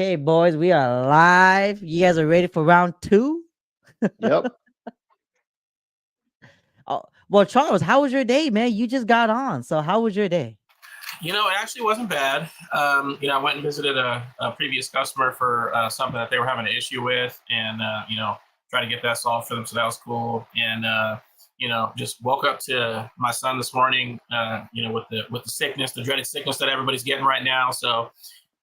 Okay, boys, we are live. You guys are ready for round two? Yep. Oh, well, Charles, how was your day, man? You just got on. So, how was your day? It actually wasn't bad. I went and visited a previous customer for something that they were having an issue with, and try to get that solved for them. So that was cool. And just woke up to my son this morning. With the sickness, the dreaded sickness that everybody's getting right now. So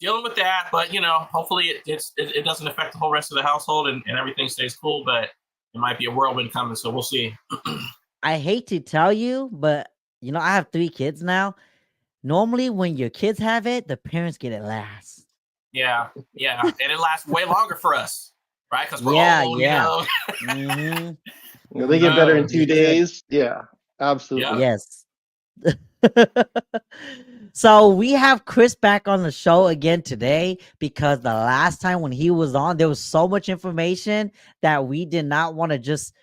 dealing with that, but hopefully it doesn't affect the whole rest of the household, and everything stays cool. But it might be a whirlwind coming, so we'll see. I hate to tell you, but I have 3 kids now. Normally, when your kids have it, the parents get it last. Yeah, and it lasts way longer for us, right? Because we're Yeah, old, yeah. hmm They get better in Oh, 2 days. Yeah, absolutely. Yeah. Yes. So we have Chris back on the show again today because the last time when he was on, there was so much information that we did not want to just,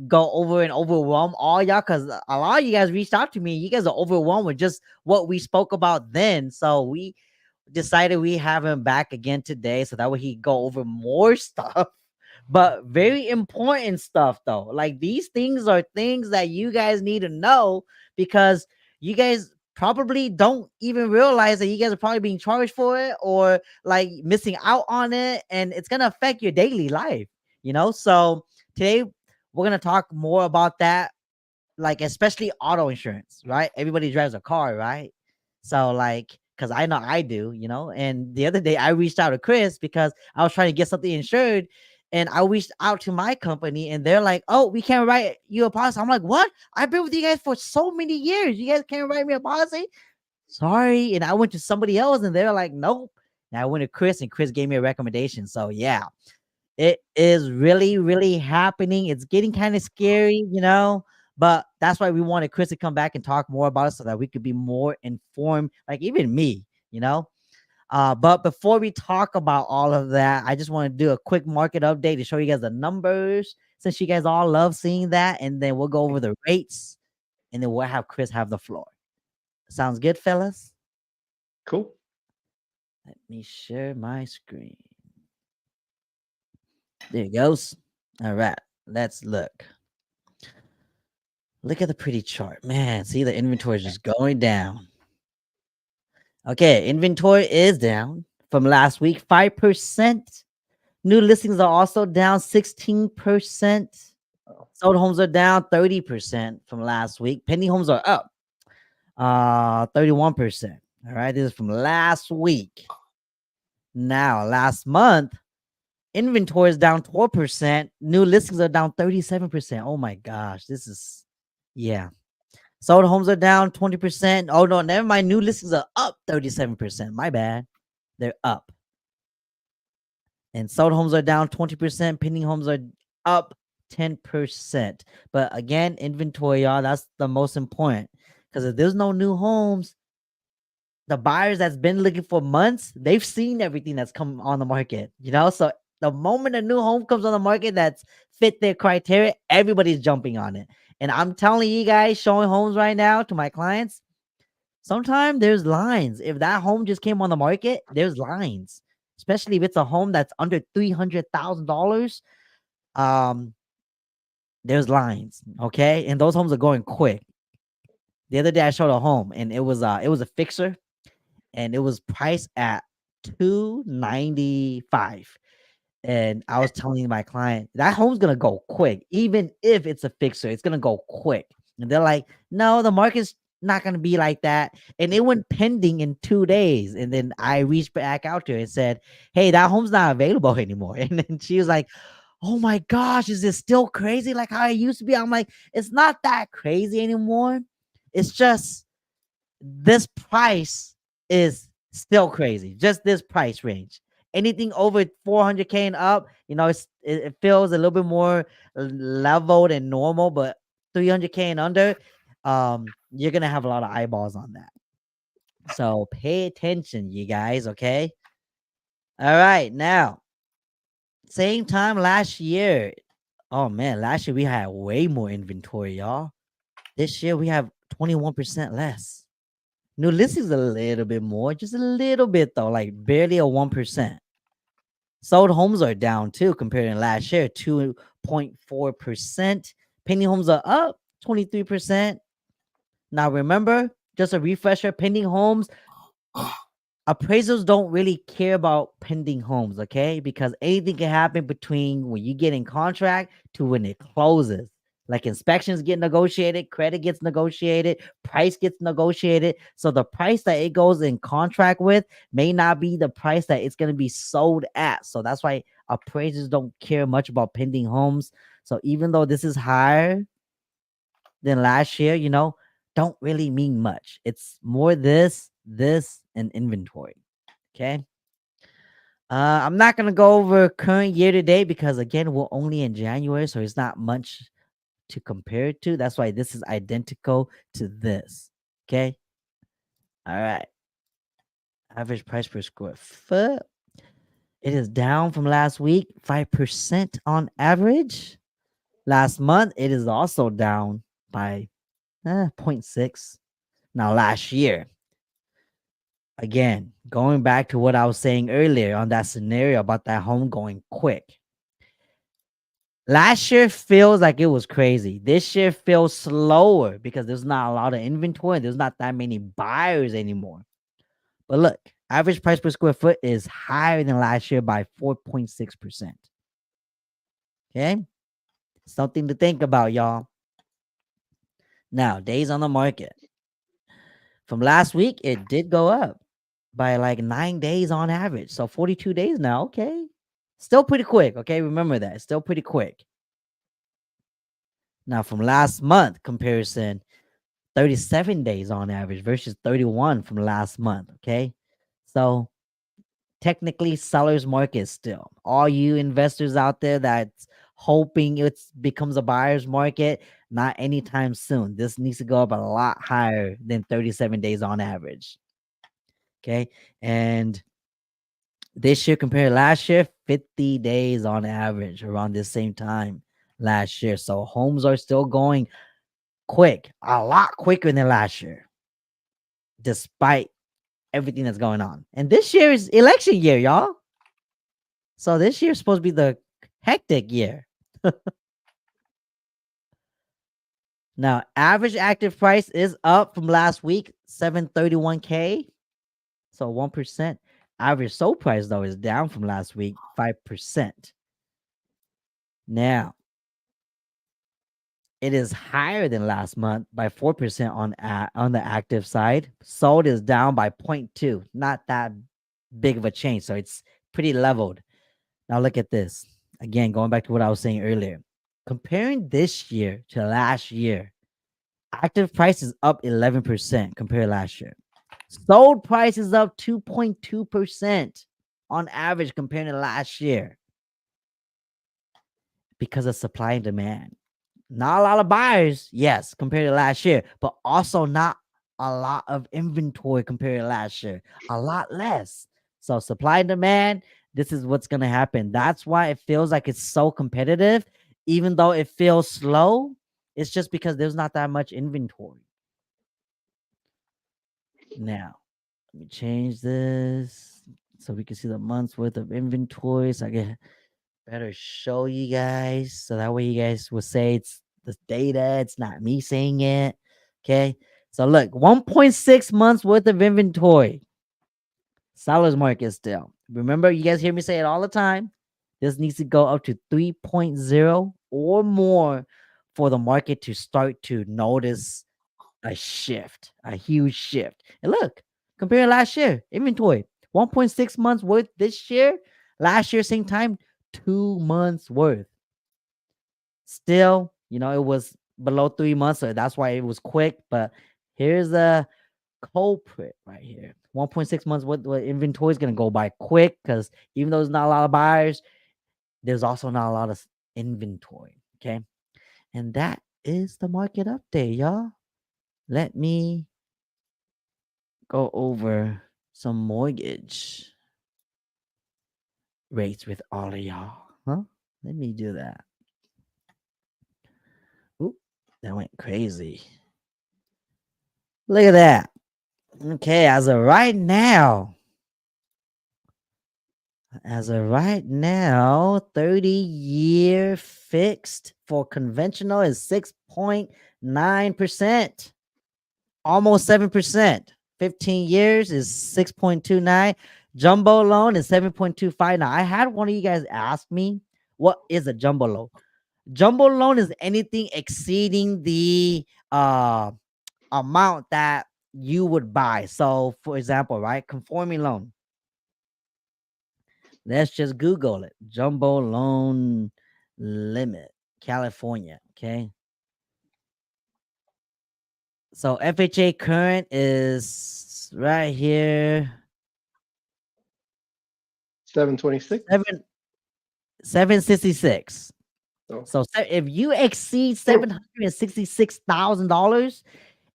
go over and overwhelm all y'all because a lot of you guys reached out to me. You guys are overwhelmed with just what we spoke about then. So we decided we have him back again today so that way he go over more stuff. But very important stuff though. Like these things are things that you guys need to know because you guys probably don't even realize that you guys are probably being charged for it or like missing out on it, and it's gonna affect your daily life. So today we're gonna talk more about that, like especially auto insurance, right? Everybody drives a car, right? So like because I know I do. And the other day I reached out to Chris because I was trying to get something insured, and I reached out to my company and they're like, oh, we can't write you a policy. I'm like, what? I've been with you guys for so many years, you guys can't write me a policy? Sorry. And I went to somebody else and they're like, nope. And I went to Chris and Chris gave me a recommendation. So yeah, it is really, really happening. It's getting kind of scary. But that's why we wanted Chris to come back and talk more about it so that we could be more informed, like even me. But before we talk about all of that, I just want to do a quick market update to show you guys the numbers since you guys all love seeing that. And then we'll go over the rates and then we'll have Chris have the floor. Sounds good, fellas? Cool. Let me share my screen. There it goes. All right, let's look. Look at the pretty chart. Man, see the inventory is just going down. Okay, inventory is down from last week, 5%. New listings are also down 16%. Sold homes are down 30% from last week. Pending homes are up 31%. All right, this is from last week. Now, last month, inventory is down 12%. New listings are down 37%. Oh my gosh, yeah. Sold homes are down 20%. Oh no, never mind. New listings are up 37%. My bad. They're up. And sold homes are down 20%. Pending homes are up 10%. But again, inventory, y'all, that's the most important. Because if there's no new homes, the buyers that's been looking for months, they've seen everything that's come on the market. So the moment a new home comes on the market that's fit their criteria, everybody's jumping on it. And I'm telling you guys, showing homes right now to my clients, sometimes there's lines. If that home just came on the market, there's lines, especially if it's a home that's under $300,000. Um, there's lines, okay, and those homes are going quick. The other day I showed a home, and it was a fixer, and it was priced at 295. And I was telling my client that home's gonna go quick, even if it's a fixer, it's gonna go quick. And they're like, no, the market's not gonna be like that. And it went pending in 2 days. And then I reached back out to her and said, hey, that home's not available anymore. And then she was like, oh my gosh, is it still crazy like how it used to be? I'm like, it's not that crazy anymore. It's just this price is still crazy. Just this price range. Anything over 400K and up, it feels a little bit more leveled and normal, but 300K and under, you're gonna have a lot of eyeballs on that. So pay attention, you guys. Okay. All right. Now, same time last year. Oh man, last year we had way more inventory, y'all. This year we have 21% less. New listings a little bit more, just a little bit though, like barely a 1%. Sold homes are down too compared to last year, 2.4%. Pending homes are up 23%. Now remember, just a refresher, pending homes, appraisals don't really care about pending homes, okay? Because anything can happen between when you get in contract to when it closes. Like inspections get negotiated, credit gets negotiated, price gets negotiated. So the price that it goes in contract with may not be the price that it's going to be sold at. So that's why appraisers don't care much about pending homes. So even though this is higher than last year, don't really mean much. It's more this, and inventory. Okay. I'm not gonna go over current year to date because again, we're only in January, so it's not much to compare it to. That's why this is identical to this. Okay. All right. Average price per square foot. It is down from last week, 5% on average. Last month, it is also down by 0.6. Now, last year, again, going back to what I was saying earlier on that scenario about that home going quick. Last year feels like it was crazy. This year feels slower because there's not a lot of inventory. There's not that many buyers anymore. But look, average price per square foot is higher than last year by 4.6%. Okay? Something to think about, y'all. Now, days on the market. From last week, it did go up by like 9 days on average. So 42 days now. Okay. Still pretty quick. Okay. Remember that. Still pretty quick. Now, from last month comparison, 37 days on average versus 31 from last month. Okay. So technically, seller's market still. All you investors out there that's hoping it becomes a buyer's market, not anytime soon. This needs to go up a lot higher than 37 days on average. Okay. And this year compared to last year, 50 days on average around the same time last year. So homes are still going quick, a lot quicker than last year, despite everything that's going on. And this year is election year, y'all. So this year is supposed to be the hectic year. Now, average active price is up from last week, 731K. So 1%. Average sold price, though, is down from last week, 5%. Now, it is higher than last month by 4% on the active side. Sold is down by 0.2. Not that big of a change. So it's pretty leveled. Now look at this. Again, going back to what I was saying earlier. Comparing this year to last year, active price is up 11% compared to last year. Sold price is up 2.2% on average compared to last year because of supply and demand. Not a lot of buyers, yes, compared to last year, but also not a lot of inventory compared to last year. A lot less. So supply and demand, this is what's going to happen. That's why it feels like it's so competitive. Even though it feels slow, it's just because there's not that much inventory. Now, let me change this so we can see the month's worth of inventory. So I can better show you guys. So that way you guys will say it's the data. It's not me saying it. Okay. So look, 1.6 months worth of inventory. Seller's market still. Remember, you guys hear me say it all the time. This needs to go up to 3.0 or more for the market to start to notice a shift, a huge shift. And look, compare last year, inventory, 1.6 months worth this year. Last year, same time, 2 months worth. Still, it was below 3 months, so that's why it was quick. But here's a culprit right here. 1.6 months worth of inventory is going to go by quick because even though there's not a lot of buyers, there's also not a lot of inventory. Okay. And that is the market update, y'all. Let me go over some mortgage rates with all of y'all. Let me do that. Oop, that went crazy. Look at that. Okay, as of right now, As of right now, 30-year fixed for conventional is 6.9%, almost 7%. 15 years is 6.29. Jumbo loan is 7.25. Now, I had one of you guys ask me, what is a jumbo loan? Jumbo loan is anything exceeding the amount that you would buy. So, for example, right, conforming loan. Let's just Google it. Jumbo loan limit, California. Okay. So FHA current is right here. 726. 766. Oh. So if you exceed $766,000,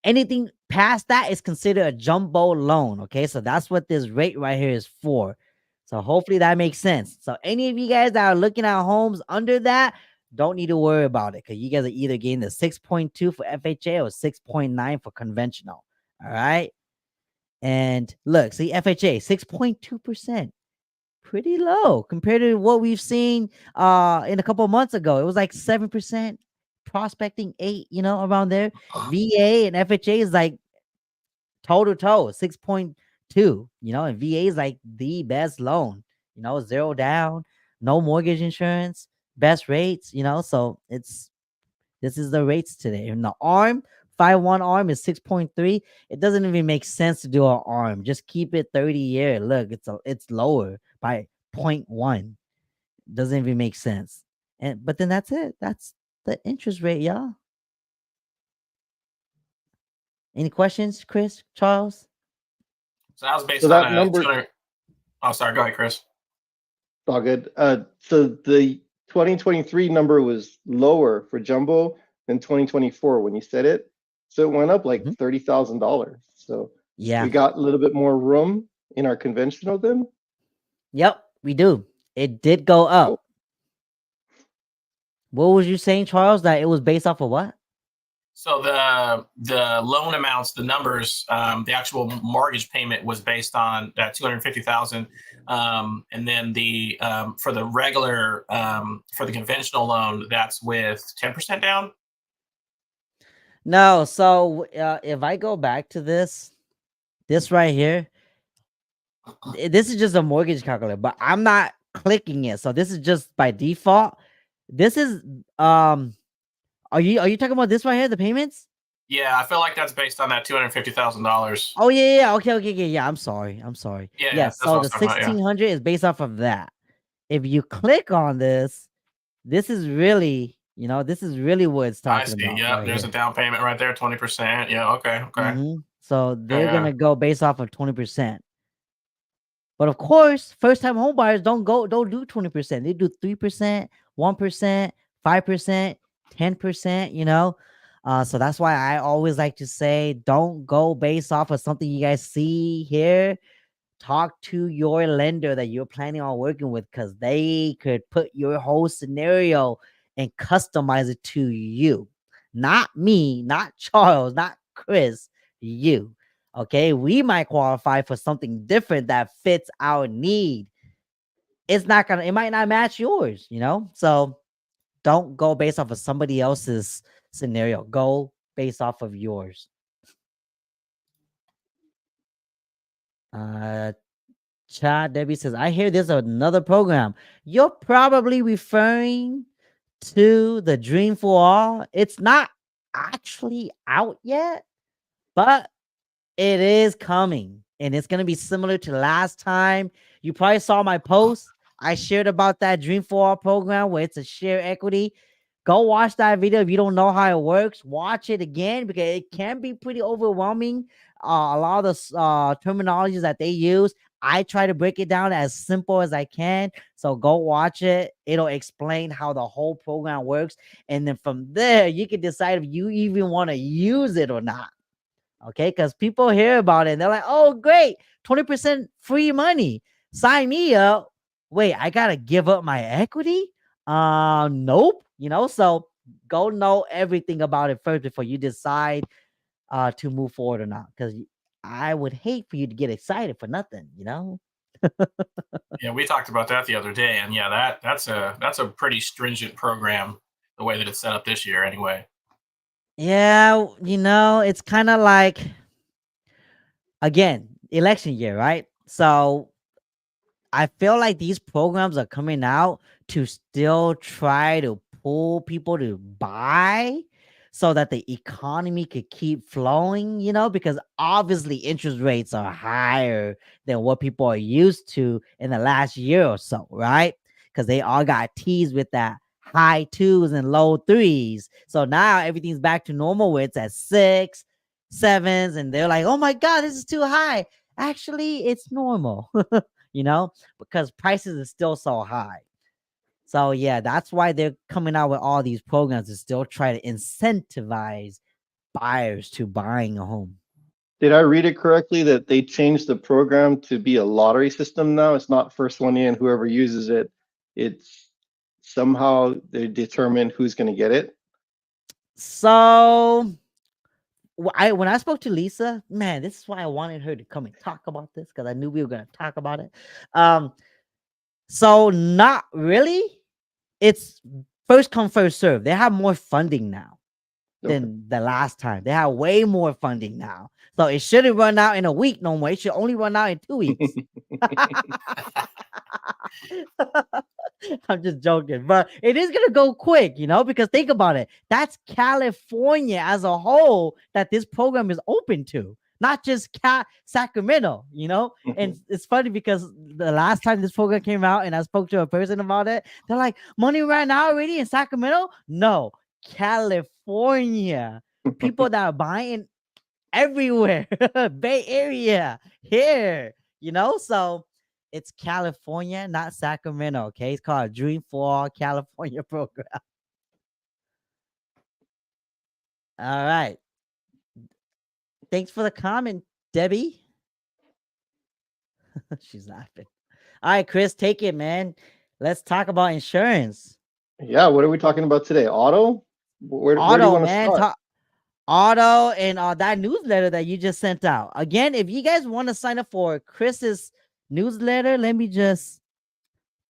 anything past that is considered a jumbo loan. Okay, so that's what this rate right here is for. So hopefully that makes sense. So any of you guys that are looking at homes under that, don't need to worry about it, because you guys are either getting the 6.2 for FHA or 6.9 for conventional. All right. And look, see, FHA 6.2%. Pretty low compared to what we've seen in a couple of months ago. It was like 7%, prospecting 8, around there. VA and FHA is like toe to toe, 6.2, and VA is like the best loan, 0 down, no mortgage insurance, best rates, so this is the rates today. And the ARM 5/1 ARM is 6.3. It doesn't even make sense to do an ARM. Just keep it 30-year. Look, it's lower by 0.1. Doesn't even make sense. But then that's it. That's the interest rate, y'all. Any questions, Chris, Charles? So that was based So that on a number- 200. Oh, sorry. Go ahead, Chris. All good. So the 2023 number was lower for jumbo than 2024 when you said it. So it went up like $30,000. So Yeah. we got a little bit more room in our conventional then. Yep, we do. It did go up. Cool. What was you saying, Charles? That it was based off of what? So the loan amounts, the numbers, the actual mortgage payment was based on that 250,000, and then the for the regular for the conventional loan, that's with 10% down. No, so if I go back to this right here, this is just a mortgage calculator, but I'm not clicking it. So this is just by default. This is are you talking about this right here, the payments? Yeah, I feel like that's based on that $250,000. Oh yeah, okay, yeah. I'm sorry. Yeah, that's So what I the was talking about, yeah. 1,600 is based off of that. If you click on this is really, this is really what it's I talking see. about. Yeah, right there's here. a down payment right there, 20%. Yeah, okay. Mhm. So they're Yeah. gonna go based off of 20%. But of course, first-time home buyers don't do 20%. They do 3%, 1%, 5%, 10%. So that's why I always like to say, don't go based off of something you guys see here. Talk to your lender that you're planning on working with, because they could put your whole scenario and customize it to you. Not me, not Charles, not Chris, you. Okay, we might qualify for something different that fits our need. It might not match yours, So don't go based off of somebody else's scenario. Go based off of yours. Chad Debbie says, I hear there's another program. You're probably referring to the Dream for All. It's not actually out yet, but it is coming, and it's going to be similar to last time. You probably saw my post. I shared about that Dream for All program where it's a share equity. Go watch that video. If you don't know how it works, watch it again, because it can be pretty overwhelming. A lot of the terminologies that they use, I try to break it down as simple as I can. So go watch it. It'll explain how the whole program works. And then from there, you can decide if you even want to use it or not. Okay, because people hear about it and they're like, oh, great, 20% free money. Sign me up. Wait, I gotta give up my equity? Nope. So go know everything about it first before you decide to move forward or not. Because I would hate for you to get excited for nothing, Yeah, we talked about that the other day, and yeah, that's a pretty stringent program the way that it's set up this year, anyway. Yeah, it's kind of like, again, election year, right? So I feel like these programs are coming out to still try to pull people to buy so that the economy could keep flowing, because obviously interest rates are higher than what people are used to in the last year or so, right? Because they all got teased with that high twos and low threes. So now everything's back to normal where it's at six, sevens, and they're like, oh my God, this is too high. Actually, it's normal. Because prices are still so high. So yeah, that's why they're coming out with all these programs to still try to incentivize buyers to buying a home. Did I read it correctly that they changed the program to be a lottery system now? It's not first one in, whoever uses it. It's somehow they determine who's going to get it. So when I spoke to Lisa, man, this is why I wanted her to come and talk about this, because I knew we were going to talk about it. So not really. It's first come, first serve. They have more funding now than the last time. They have way more funding now. So it shouldn't run out in a week no more. It should only run out in 2 weeks. I'm just joking, but it is going to go quick, because think about it. That's California as a whole that this program is open to, not just Sacramento, And it's funny because the last time this program came out and I spoke to a person about it, they're like, money ran out already in Sacramento? No, California. People that are buying everywhere, Bay Area, here, so it's California, not Sacramento. Okay, it's called Dream for All California program. All right, thanks for the comment, Debbie. She's laughing. All right, Chris, take it, man. Let's talk about insurance. Yeah, what are we talking about today? Auto? Where do you want to start? Auto and that newsletter that you just sent out. Again, if you guys want to sign up for Chris's newsletter, let me just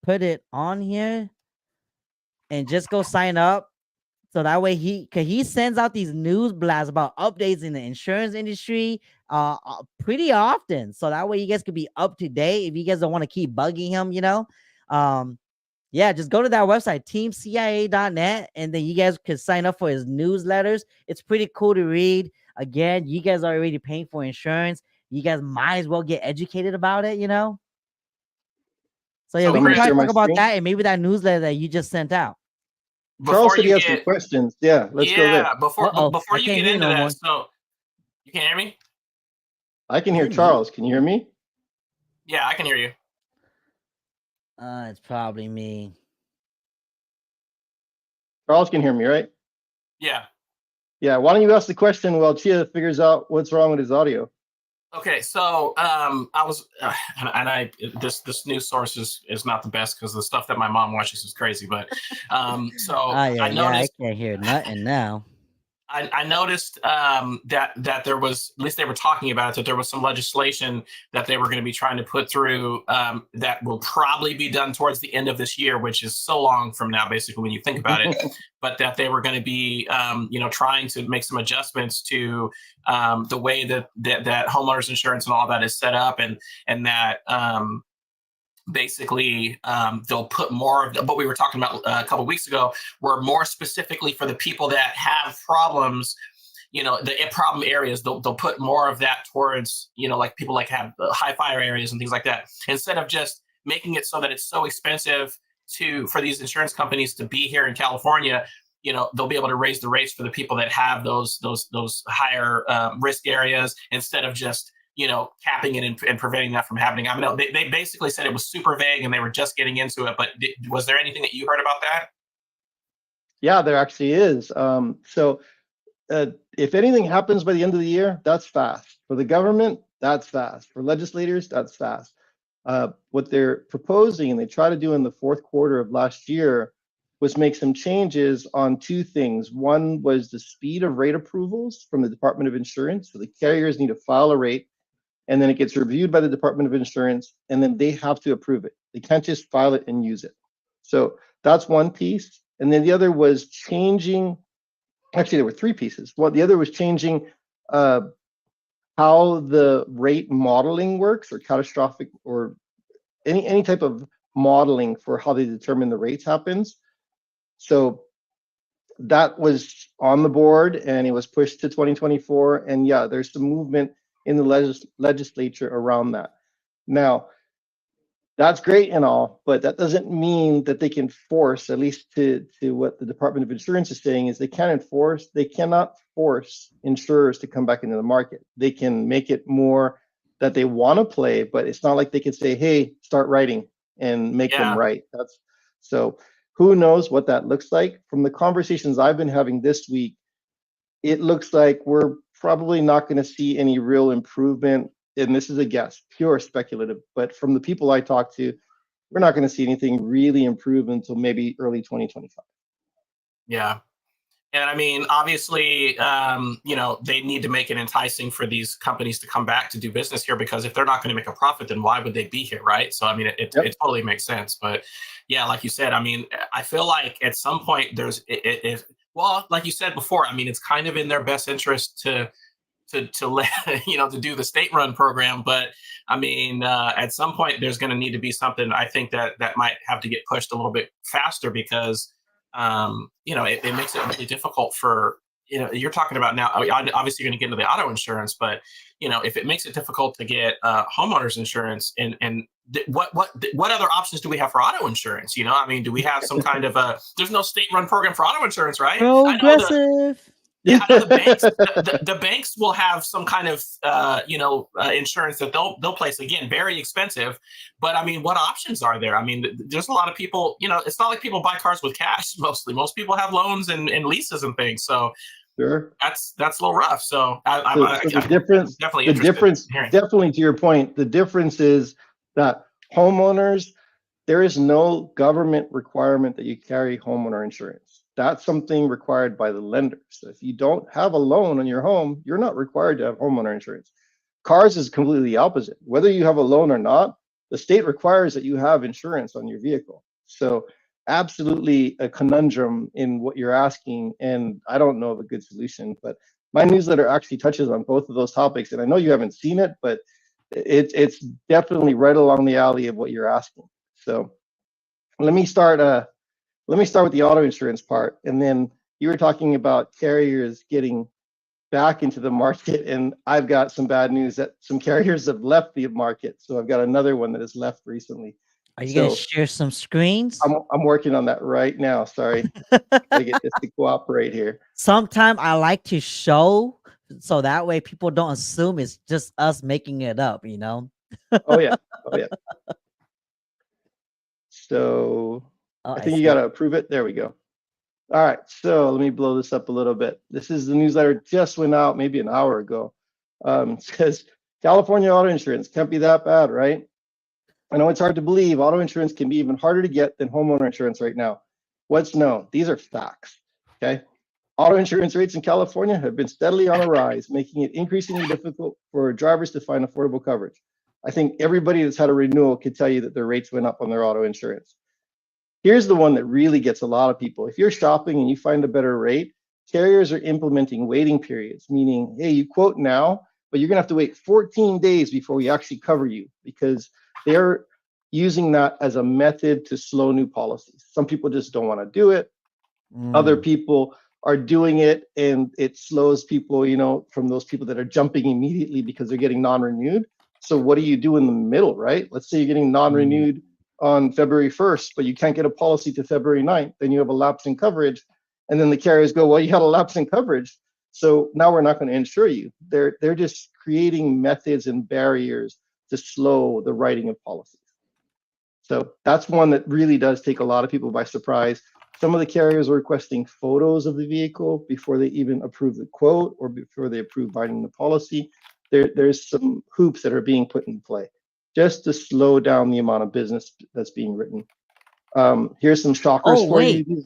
put it on here and just go sign up. So that way he sends out these news blasts about updates in the insurance industry pretty often. So that way you guys could be up to date if you guys don't want to keep bugging him, yeah, just go to that website, teamcia.net, and then you guys can sign up for his newsletters. It's pretty cool to read. Again, you guys are already paying for insurance. You guys might as well get educated about it, So yeah, we can talk about that and maybe that newsletter that you just sent out. Charles said he has some questions. Yeah, let's go there. Before you get into that, so you can hear me? I can hear Charles. Can you hear me? Yeah, I can hear you. It's probably me. Charles can hear me, right? Yeah. Yeah. Why don't you ask the question while Chia figures out what's wrong with his audio? Okay, so I was, this news source is not the best because the stuff that my mom watches is crazy. But I noticed I can't hear nothing now. I noticed that there was, at least they were talking about it, that there was some legislation that they were going to be trying to put through that will probably be done towards the end of this year, which is so long from now, basically, when you think about it. But that they were going to be, trying to make some adjustments to the way that homeowners insurance and all that is set up, and that basically they'll put more of what we were talking about a couple of weeks ago, were more specifically for the people that have problems, the problem areas. They'll put more of that towards, like people like have high fire areas and things like that, instead of just making it so that it's so expensive for these insurance companies to be here in California. They'll be able to raise the rates for the people that have those higher risk areas, instead of just capping it and preventing that from happening. I mean, they basically said it was super vague and they were just getting into it. But was there anything that you heard about that? Yeah, there actually is. So if anything happens by the end of the year, that's fast. For the government, that's fast. For legislators, that's fast. What they're proposing, and they try to do in the fourth quarter of last year, was make some changes on two things. One was the speed of rate approvals from the Department of Insurance. So the carriers need to file a rate, and then it gets reviewed by the Department of Insurance, and then they have to approve it. They can't just file it and use it. So that's one piece. And then the other was changing, actually there were three pieces. Well, the other was changing how the rate modeling works, or catastrophic, or any type of modeling for how they determine the rates happens. So that was on the board and it was pushed to 2024. And yeah, there's some movement in the legislature around that. Now, that's great and all, but that doesn't mean that they can force, at least to what the Department of Insurance is saying, is they cannot force insurers to come back into the market. They can make it more that they want to play, but it's not like they can say, hey, start writing and make them write. So who knows what that looks like. From the conversations I've been having this week, it looks like we're probably not going to see any real improvement. And this is a guess, pure speculative, but from the people I talk to, we're not going to see anything really improve until maybe early 2025. Yeah. And I mean, obviously, they need to make it enticing for these companies to come back to do business here, because if they're not going to make a profit, then why would they be here, right? So, I mean, it totally makes sense. But yeah, like you said, I mean, I feel like at some point well, like you said before, I mean, it's kind of in their best interest to let to do the state-run program, but I mean, at some point there's going to need to be something. I think that might have to get pushed a little bit faster, because it makes it really difficult for you're talking about now. Obviously, you're going to get into the auto insurance, but if it makes it difficult to get homeowners insurance, and what other options do we have for auto insurance? I mean, do we have some kind of there's no state-run program for auto insurance, right? Progressive. Yeah, I know the banks. The banks will have some kind of insurance that they'll place. Again, very expensive, but I mean, what options are there? I mean, there's a lot of people. It's not like people buy cars with cash. Mostly, most people have loans and leases and things. So sure, that's a little rough. So the difference, definitely to your point, the difference is that homeowners, there is no government requirement that you carry homeowner insurance. That's something required by the lender. So if you don't have a loan on your home, you're not required to have homeowner insurance. Cars is completely opposite. Whether you have a loan or not, the state requires that you have insurance on your vehicle. So absolutely a conundrum in what you're asking, and I don't know of a good solution, but my newsletter actually touches on both of those topics, and I know you haven't seen it, but it's definitely right along the alley of what you're asking. So let me start with the auto insurance part, and then you were talking about carriers getting back into the market, and I've got some bad news that some carriers have left the market. So I've got another one that has left recently. Are you going to share some screens? I'm working on that right now. Sorry, gotta get this to cooperate here. Sometime I like to show, so that way people don't assume it's just us making it up. Oh yeah. So I think you got to approve it. There we go. All right. So let me blow this up a little bit. This is the newsletter just went out maybe an hour ago. It says California auto insurance can't be that bad, right? I know it's hard to believe. Auto insurance can be even harder to get than homeowner insurance right now. What's known? These are facts. Okay. Auto insurance rates in California have been steadily on a rise, making it increasingly difficult for drivers to find affordable coverage. I think everybody that's had a renewal could tell you that their rates went up on their auto insurance. Here's the one that really gets a lot of people. If you're shopping and you find a better rate, carriers are implementing waiting periods, meaning, hey, you quote now, but you're going to have to wait 14 days before we actually cover you, because they're using that as a method to slow new policies. Some people just don't want to do it. Other people are doing it, and it slows people, from those people that are jumping immediately because they're getting non-renewed. So what do you do in the middle, right? Let's say you're getting non-renewed on February 1st, but you can't get a policy to February 9th. Then you have a lapse in coverage. And then the carriers go, well, you had a lapse in coverage, so now we're not going to insure you. They're just creating methods and barriers to slow the writing of policies. So that's one that really does take a lot of people by surprise. Some of the carriers are requesting photos of the vehicle before they even approve the quote or before they approve writing the policy. There's some hoops that are being put in play just to slow down the amount of business that's being written. Here's some shockers for you.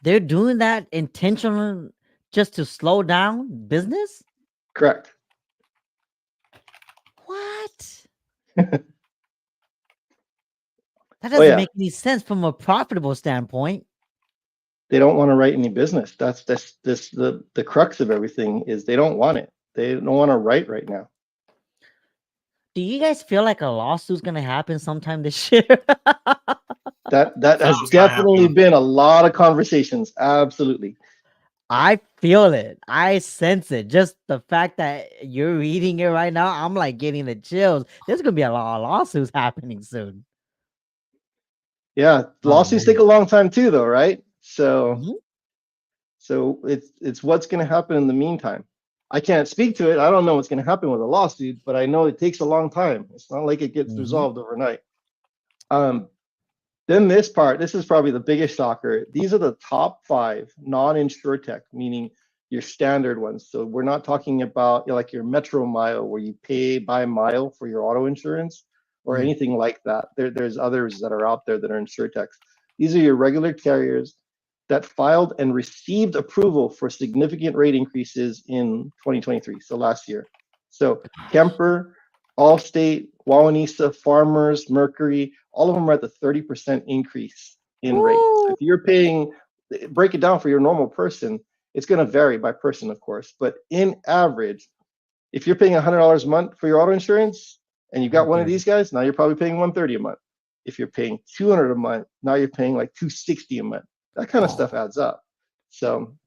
They're doing that intentionally just to slow down business? Correct. What? What? That doesn't yeah. make any sense from a profitable standpoint. They don't want to write any business. That's the crux of everything is they don't want it. They don't want to write right now. Do you guys feel like a lawsuit's gonna happen sometime this year? That has Something's gonna definitely happen. been a lot of conversations. Absolutely. I feel it. I sense it. Just the fact that you're reading it right now, I'm like getting the chills. There's gonna be a lot of lawsuits happening soon. Yeah, lawsuits take a long time too, though, right? So, Mhm. so it's what's going to happen in the meantime. I can't speak to it. I don't know what's going to happen with a lawsuit, but I know it takes a long time. It's not like it gets Mhm. resolved overnight. Then this part, this is probably the biggest shocker. These are the top 5 non-insurtech, meaning your standard ones. So we're not talking about like your Metro Mile where you pay by mile for your auto insurance or Mm. anything like that. There's others that are out there that are insurtechs. These are your regular carriers that filed and received approval for significant rate increases in 2023, so last year. So Kemper, Allstate, Wawanesa, Farmers, Mercury, all of them are at the 30% increase in rate. So if you're paying, break it down for your normal person, it's going to vary by person, of course. But in average, if you're paying $100 a month for your auto insurance and you've got one of these guys, now you're probably paying $130 a month. If you're paying $200 a month, now you're paying like $260 a month. That kind of stuff adds up. So,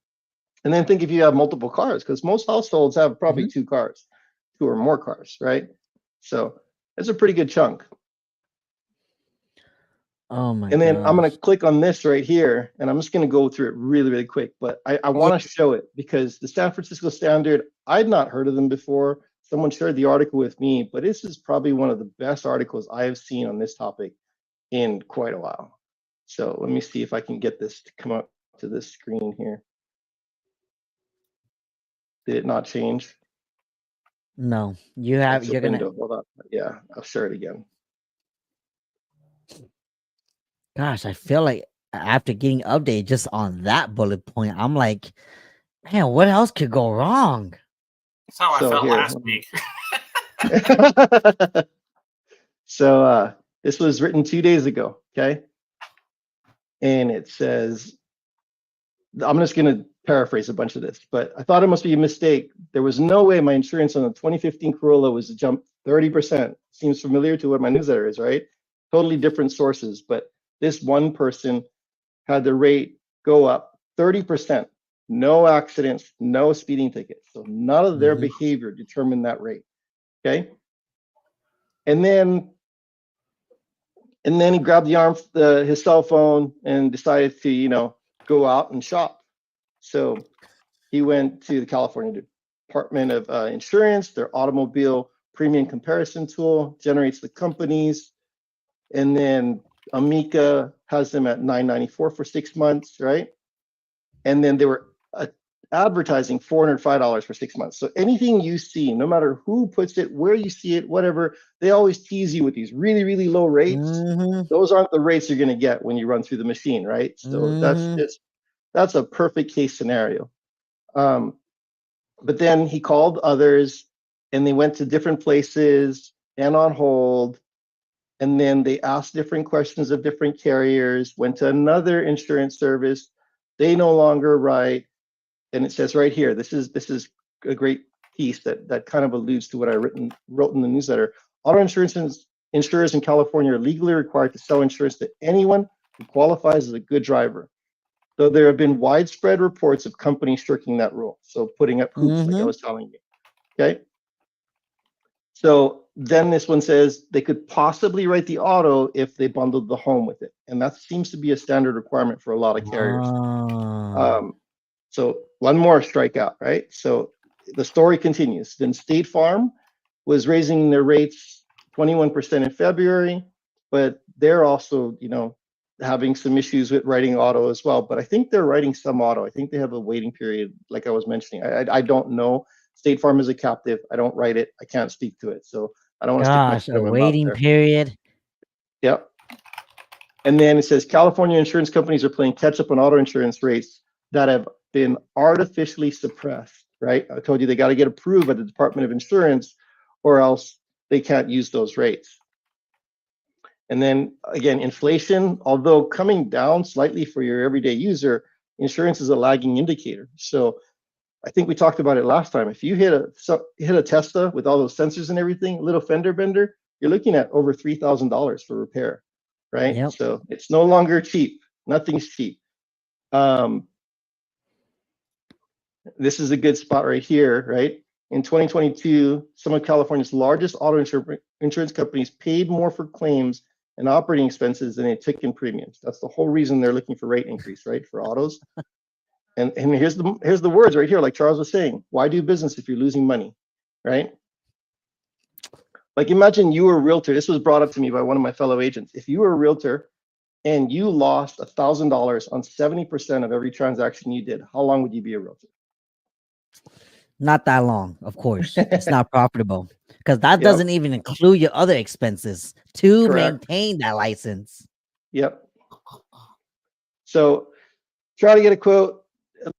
and then think if you have multiple cars, because most households have probably 2 cars, 2 or more cars, right? So it's a pretty good chunk. Oh my And then I'm going gosh. to click on this right here, and I'm just going to go through it really, really quick. But I want to show it because the San Francisco Standard, I'd not heard of them before. Someone shared the article with me, but this is probably one of the best articles I have seen on this topic in quite a while. So let me see if I can get this to come up to this screen here. Did it not change? No, you're gonna. Window. Hold on. Yeah, I'll share it again. Gosh, I feel like after getting updated just on that bullet point, I'm like, man, what else could go wrong? That's how I So felt here. last week. So this was written 2 days ago, okay? And it says, I'm just going to paraphrase a bunch of this, but I thought it must be a mistake. There was no way my insurance on the 2015 Corolla was to jump 30%. Seems familiar to what my newsletter is, right? Totally different sources, but this one person had the rate go up 30%. No accidents, no speeding tickets. So none of their behavior determined that rate, okay? And then he grabbed his cell phone and decided to, go out and shop. So he went to the California Department of Insurance, their automobile premium comparison tool, generates the companies, and then Amica has them at $994 for 6 months, right? And then they were advertising $405 for 6 months. So anything you see, no matter who puts it, where you see it, whatever, they always tease you with these really, really low rates. Those aren't the rates you're going to get when you run through the machine, right? So that's a perfect case scenario. But then he called others and they went to different places and on hold. And then they asked different questions of different carriers, went to another insurance service. They no longer write. And it says right here, this is a great piece that kind of alludes to what I wrote in the newsletter. Auto insurance insurers in California are legally required to sell insurance to anyone who qualifies as a good driver, though there have been widespread reports of companies shirking that rule. So putting up hoops, like I was telling you. Okay. So then this one says they could possibly write the auto if they bundled the home with it. And that seems to be a standard requirement for a lot of carriers. So one more strikeout, right? So the story continues. Then State Farm was raising their rates 21% in February, but they're also, having some issues with writing auto as well. But I think they're writing some auto. I think they have a waiting period, like I was mentioning. I don't know. State Farm is a captive. I don't write it. I can't speak to it. So I don't want to stick my foot in my mouth waiting there. period. Yep. And then it says California insurance companies are playing catch up on auto insurance rates that have been artificially suppressed, right? I told you they got to get approved by the Department of Insurance or else they can't use those rates. And then again, inflation, although coming down slightly for your everyday user, insurance is a lagging indicator. So I think we talked about it last time. If you hit a Tesla with all those sensors and everything, little fender bender, you're looking at over $3,000 for repair, right? Yep. So it's no longer cheap. Nothing's cheap. This is a good spot right here, right? In 2022, some of California's largest auto insurance companies paid more for claims and operating expenses than they took in premiums. That's the whole reason they're looking for rate increase, right, for autos. And here's the words right here, like Charles was saying. Why do business if you're losing money, right? Like imagine you were a realtor. This was brought up to me by one of my fellow agents. If you were a realtor and you lost $1,000 on 70% of every transaction you did, how long would you be a realtor? Not that long, of course. It's not profitable because that Yep. doesn't even include your other expenses to Correct. maintain that license. Yep. So try to get a quote,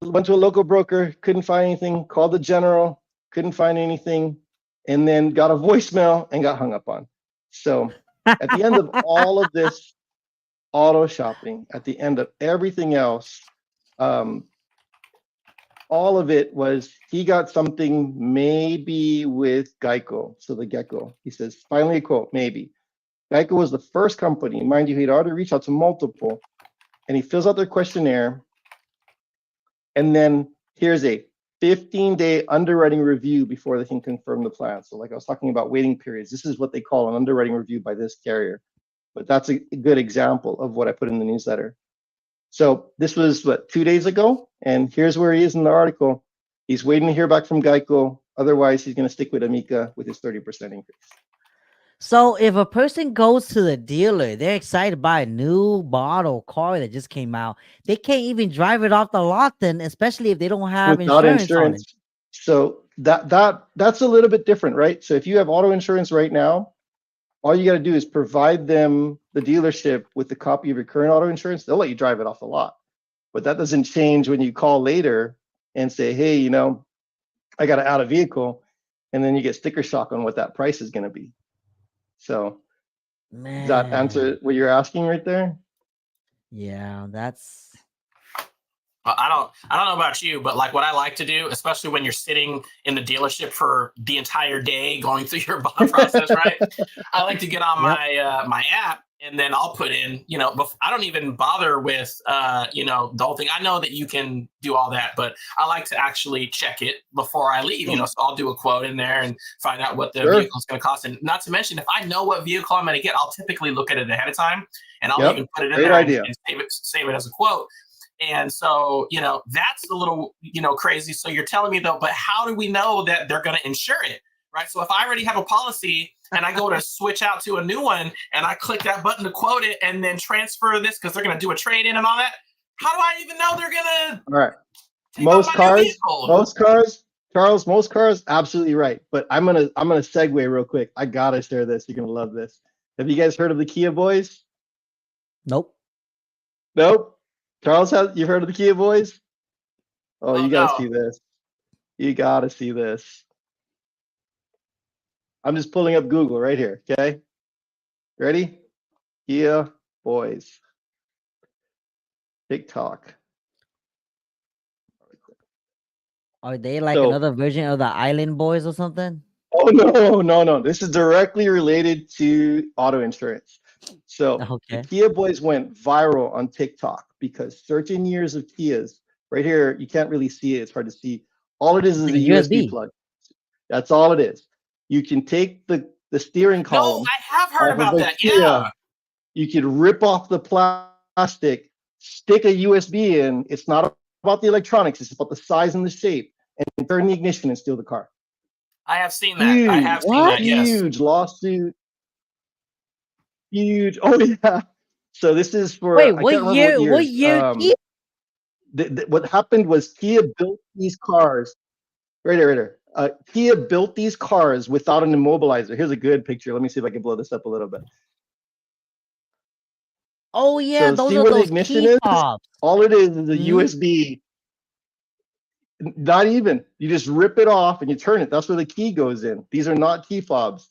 went to a local broker, couldn't find anything, called the general, couldn't find anything, and then got a voicemail and got hung up on. So at the end of all of this auto shopping, at the end of everything else, all of it was he got something maybe with Geico. So the Gecko, he says, finally a quote, maybe. Geico was the first company, mind you, he'd already reached out to multiple, and he fills out their questionnaire. And then here's a 15-day underwriting review before they can confirm the plan. So like I was talking about waiting periods, this is what they call an underwriting review by this carrier. But that's a good example of what I put in the newsletter. So this was, 2 days ago? And here's where he is in the article. He's waiting to hear back from Geico. Otherwise, he's going to stick with Amica with his 30% increase. So if a person goes to the dealer, they're excited to buy a new model car that just came out. They can't even drive it off the lot then, especially if they don't have Without insurance on it. So that's a little bit different, right? So if you have auto insurance right now, all you got to do is provide them, the dealership, with a copy of your current auto insurance. They'll let you drive it off the lot. But that doesn't change when you call later and say, hey, I got to add a vehicle. And then you get sticker shock on what that price is going to be. So does that answer what you're asking right there? Yeah, that's. I don't know about you, but like what I like to do, especially when you're sitting in the dealership for the entire day going through your bond process, right? I like to get on my app, and then I'll put in, I don't even bother with, the whole thing. I know that you can do all that, but I like to actually check it before I leave, so I'll do a quote in there and find out what the vehicle is going to cost. And not to mention, if I know what vehicle I'm going to get, I'll typically look at it ahead of time, and I'll even put it in there and save it as a quote. And so, that's a little, crazy. So you're telling me though, but how do we know that they're going to insure it? Right. So if I already have a policy and I go to switch out to a new one and I click that button to quote it and then transfer this because they're going to do a trade in and all that, how do I even know they're going to? All right. Most cars, absolutely right. But I'm gonna segue real quick. I gotta share this. You're gonna love this. Have you guys heard of the Kia Boys? Nope. Charles, you've heard of the Kia Boys? Oh, you gotta see this. You gotta see this. I'm just pulling up Google right here. Okay, ready? Kia Boys. TikTok. Are they like another version of the Island Boys or something? Oh no. This is directly related to auto insurance. So the Kia Boys went viral on TikTok because certain years of Kias, right here, you can't really see it. It's hard to see. All it is a USB plug. That's all it is. You can take the steering column. No, I have heard about that. Kia, yeah. You can rip off the plastic, stick a USB in. It's not about the electronics. It's about the size and the shape, and turn the ignition and steal the car. I have seen that. I have seen that. Yes. Huge lawsuit. Huge. Oh yeah. So this is for. Wait, what year? What year? What happened was Kia built these cars. Right there. Kia built these cars without an immobilizer. Here's a good picture. Let me see if I can blow this up a little bit. Oh yeah, so those are those key fobs. All it is a USB. Not even. You just rip it off and you turn it. That's where the key goes in. These are not key fobs.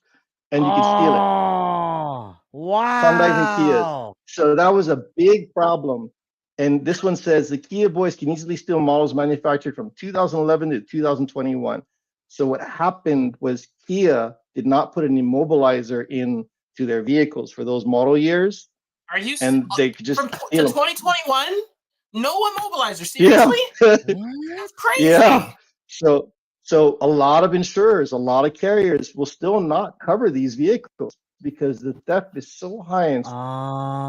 and you could steal it. Oh, Hyundais and Kias. wow. So that was a big problem. And this one says the Kia boys can easily steal models manufactured from 2011 to 2021. So what happened was Kia did not put an immobilizer into their vehicles for those model years, Are you and they could just from to steal them. 2021? No immobilizer. Yeah. Seriously? That's crazy. Yeah. So a lot of insurers, a lot of carriers will still not cover these vehicles because the theft is so high and so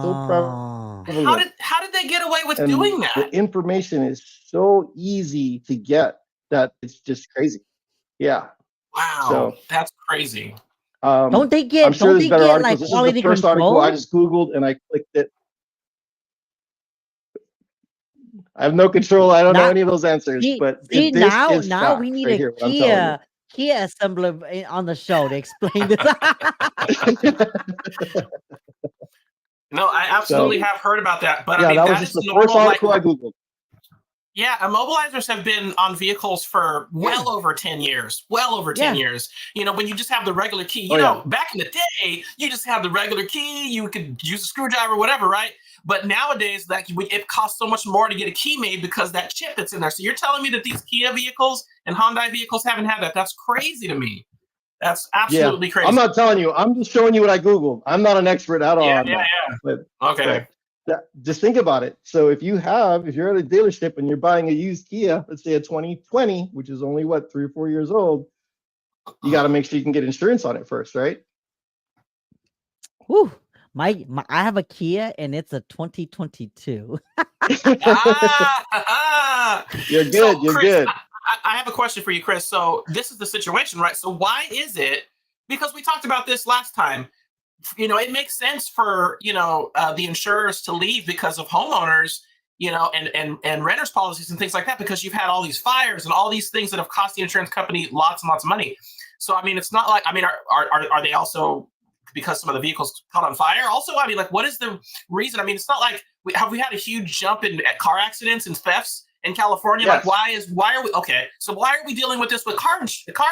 Oh. prevalent. How did they get away with And doing the that? information is so easy to get that it's just crazy. Yeah. Wow, So that's crazy. Don't they I'm get sure don't there's they better get articles. like This is quality the first article I control? just Googled and I clicked it. I have no control. I don't know Not any of those answers, see but see this now is now we facts need right a here. What I'm telling Kia assembler on the show to explain this. you. No, I absolutely have heard about that. But I Yeah, mean, that was that just is the first normal. Like, article I Googled. yeah, immobilizers have been on vehicles for well over 10 years. Well over 10 Yeah. years. You know, when you just have the regular key, you Oh, know, yeah. back in the day, you just have the regular key, you could use a screwdriver, whatever, right? But nowadays, like it costs so much more to get a key made because that chip that's in there. So you're telling me that these Kia vehicles and Hyundai vehicles haven't had that? That's crazy to me. That's absolutely crazy. I'm not telling you. I'm just showing you what I Googled. I'm not an expert at all Yeah, on yeah, that. yeah. But Okay. just think about it. So if you're at a dealership and you're buying a used Kia, let's say a 2020, which is only what 3 or 4 years old, you got to make sure you can get insurance on it first, right? Whew. My I have a Kia and it's a 2022. You're good. So, You're Chris, good. I have a question for you, Chris. So this is the situation, right? So why is it? Because we talked about this last time. You know, it makes sense for the insurers to leave because of homeowners, and renters policies and things like that. Because you've had all these fires and all these things that have cost the insurance company lots and lots of money. So I mean, it's not like are they also because some of the vehicles caught on fire? Also, I mean, like, what is the reason? I mean, it's not like we had a huge jump in car accidents and thefts in California. Yes. Like, why are we okay? So why are we dealing with this with car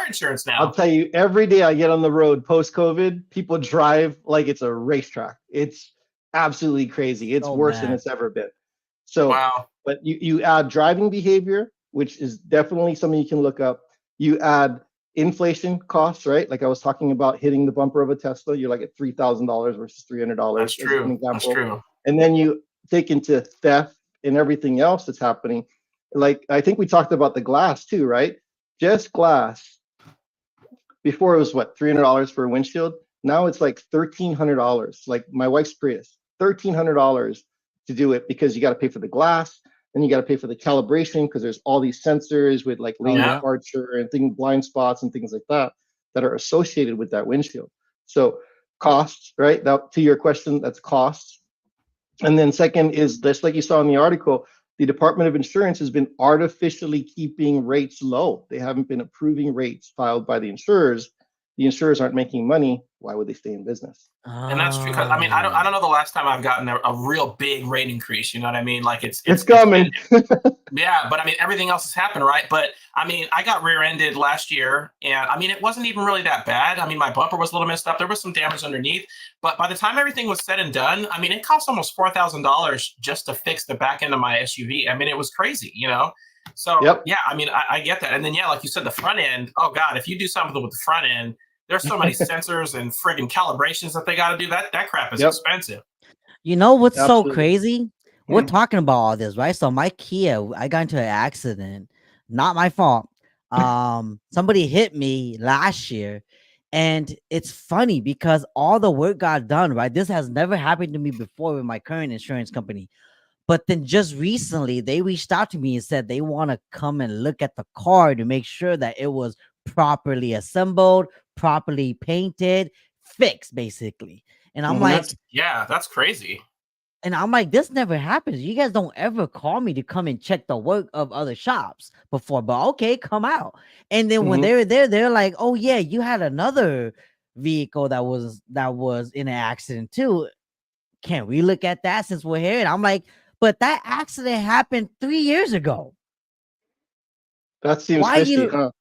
insurance now? I'll tell you, every day I get on the road post-COVID, people drive like it's a racetrack. It's absolutely crazy. It's So worse than bad. it's ever been. So, Wow. but you add driving behavior, which is definitely something you can look up. You add inflation costs, right? Like I was talking about hitting the bumper of a Tesla, you're like at $3,000 versus $300. That's as an true. example. That's true. And then you take into theft and everything else that's happening. Like I think we talked about the glass too, right? Just glass. Before it was what, $300 for a windshield? Now it's like $1,300. Like my wife's Prius, $1,300 to do it because you got to pay for the glass, then you got to pay for the calibration because there's all these sensors with like lane yeah. departure and blind spots and things like that are associated with that windshield. So costs, right? That, to your question, that's costs. And then second is just like you saw in the article, the Department of Insurance has been artificially keeping rates low. They haven't been approving rates filed by the insurers. The insurers aren't making money. Why would they stay in business? And that's true because I mean I don't know the last time I've gotten a real big rate increase. You know what I mean? Like it's coming. Yeah, but I mean everything else has happened, right? But I mean I got rear-ended last year, and I mean it wasn't even really that bad. I mean my bumper was a little messed up. There was some damage underneath, but by the time everything was said and done, I mean it cost almost $4,000 just to fix the back end of my SUV. I mean it was crazy, you know. So Yep. yeah, I mean I get that. And then yeah, like you said, the front end. Oh God, if you do something with the front end. There's so many sensors and friggin' calibrations that they got to do. That crap is expensive. You know what's Absolutely. so crazy? We're talking about all this, right? So my Kia, I got into an accident, not my fault. Somebody hit me last year, and it's funny because all the work got done, right? This has never happened to me before with my current insurance company. But then just recently, they reached out to me and said they want to come and look at the car to make sure that it was properly assembled, properly painted, fixed, basically. And I'm like, that's crazy. And I'm like, this never happens. You guys don't ever call me to come and check the work of other shops before, but okay, come out. And then when they're there, they're like, oh yeah, you had another vehicle that was in an accident too. Can we look at that since we're here? And I'm like, but that accident happened 3 years ago. That seems fishy, huh?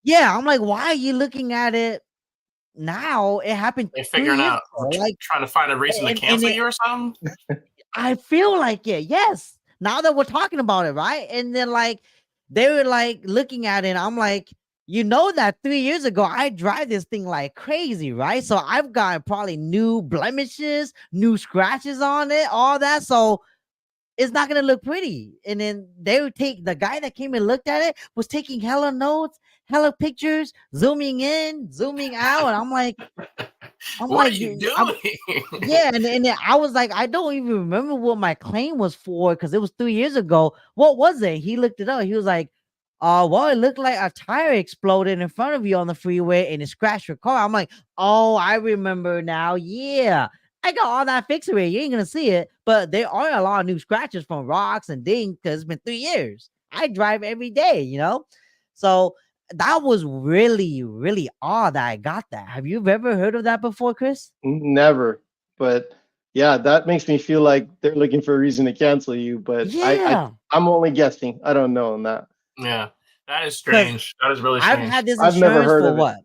Yeah, I'm like, why are you looking at it now it happened They 3 figuring years out, ago. Like, trying to find a reason to and cancel it, you or something. I feel like it. Yes. Now that we're talking about it, right? And then like they were like looking at it, and I'm like, you know that 3 years ago I drive this thing like crazy, right? So I've got probably new blemishes, new scratches on it, all that. So it's not gonna look pretty. And then they would take the guy that came and looked at it was taking hella notes, hella pictures, zooming in, zooming out, and I'm What are like, you I'm doing? yeah, and then I was like, I don't even remember what my claim was for because it was 3 years ago. What was it? He looked it up. He was like, well, it looked like a tire exploded in front of you on the freeway and it scratched your car. I'm like, oh, I remember now. Yeah. I got all that fixed already. You ain't gonna see it, but there are a lot of new scratches from rocks and dings because it's been 3 years. I drive every day, you know. So that was really, really odd that I got that. Have you ever heard of that before, Chris? Never. But yeah, that makes me feel like they're looking for a reason to cancel you. But Yeah, I'm only guessing. I don't know on that. Yeah, that is because strange. That is really I've strange. had this I've never insurance heard for of it. what?